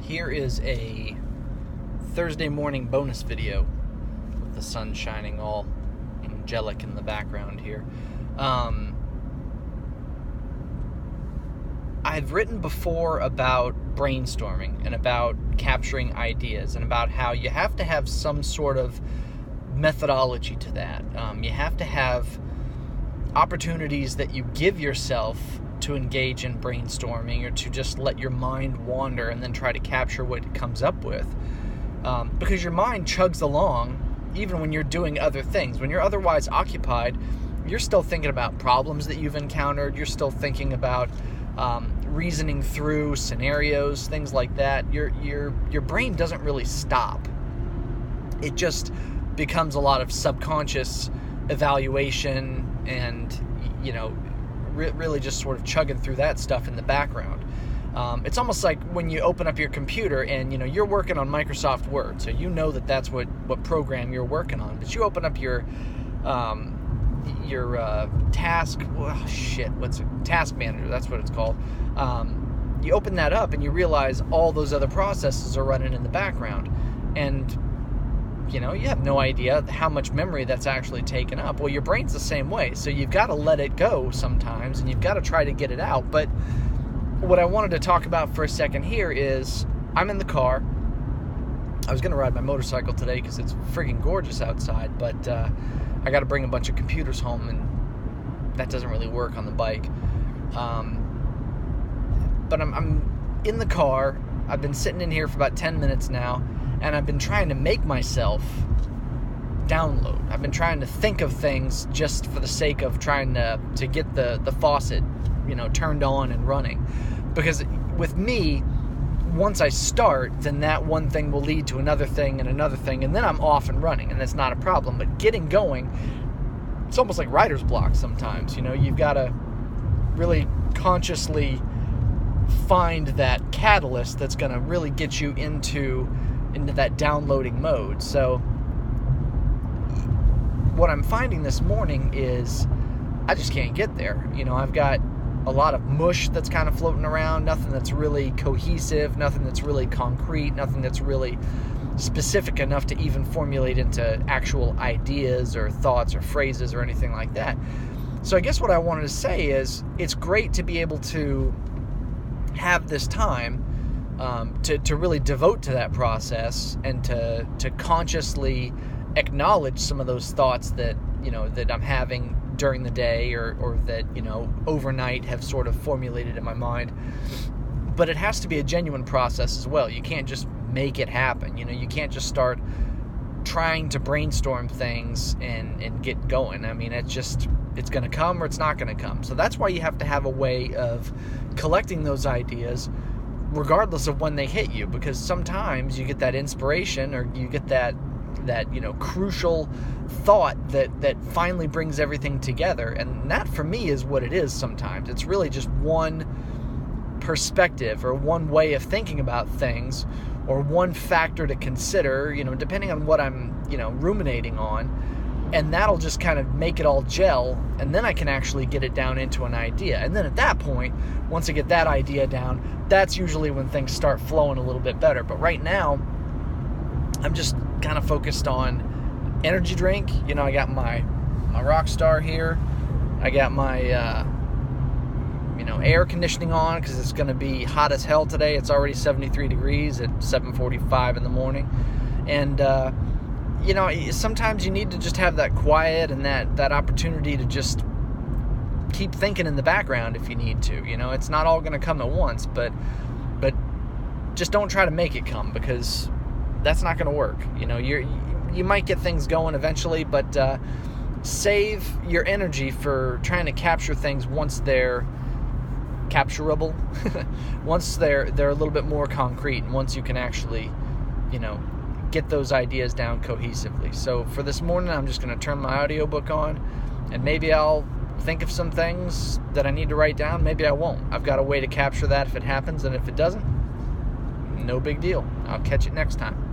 Here is a Thursday morning bonus video with the sun shining all angelic in the background here. I've written before about brainstorming and about capturing ideas and about how you have to have some sort of methodology to that. You have to have opportunities that you give yourself to engage in brainstorming or to just let your mind wander and then try to capture what it comes up with. Because your mind chugs along even when you're doing other things. When you're otherwise occupied, you're still thinking about problems that you've encountered. You're still thinking about reasoning through scenarios, things like that. Your brain doesn't really stop. It just becomes a lot of subconscious evaluation and, really just sort of chugging through that stuff in the background. It's almost like when you open up your computer and, you're working on Microsoft Word, so that's what program you're working on. But you open up your task manager, that's what it's called. You open that up and you realize all those other processes are running in the background, and you have no idea how much memory that's actually taken up. Well, your brain's the same way, so you've got to let it go sometimes, and you've got to try to get it out. But what I wanted to talk about for a second here is I'm in the car. I was going to ride my motorcycle today because it's friggin' gorgeous outside, but I got to bring a bunch of computers home, and that doesn't really work on the bike. But I'm in the car. I've been sitting in here for about 10 minutes now, and I've been trying to make myself download. I've been trying to think of things just for the sake of trying to get the faucet, turned on and running. Because with me, once I start, then that one thing will lead to another thing, and then I'm off and running, and that's not a problem. But getting going, it's almost like writer's block sometimes. You've got to really consciously find that catalyst that's going to really get you into that downloading mode. So what I'm finding this morning is I just can't get there. I've got a lot of mush that's kind of floating around, nothing that's really cohesive, nothing that's really concrete, nothing that's really specific enough to even formulate into actual ideas or thoughts or phrases or anything like that. So I guess what I wanted to say is it's great to be able to have this time to really devote to that process and to consciously acknowledge some of those thoughts that that I'm having during the day or that overnight have sort of formulated in my mind. But it has to be a genuine process as well. You can't just make it happen. You can't just start trying to brainstorm things and get going. I mean, it's going to come or it's not going to come. So that's why you have to have a way of collecting those ideas regardless of when they hit you, because sometimes you get that inspiration or you get that crucial thought that finally brings everything together. And that for me is what it is sometimes. It's really just one perspective or one way of thinking about things or one factor to consider, depending on what I'm, ruminating on. And that'll just kind of make it all gel, and then I can actually get it down into an idea. And then at that point, once I get that idea down, that's usually when things start flowing a little bit better. But right now, I'm just kind of focused on energy drink. I got my Rockstar here. I got my air conditioning on because it's going to be hot as hell today. It's already 73 degrees at 7:45 in the morning. And sometimes you need to just have that quiet and that opportunity to just keep thinking in the background if you need to. It's not all going to come at once, but just don't try to make it come, because that's not going to work. You might get things going eventually, but save your energy for trying to capture things once they're capturable, once they're a little bit more concrete, and once you can actually, get those ideas down cohesively. So for this morning, I'm just going to turn my audiobook on, and maybe I'll think of some things that I need to write down. Maybe I won't. I've got a way to capture that if it happens, and if it doesn't, no big deal. I'll catch it next time.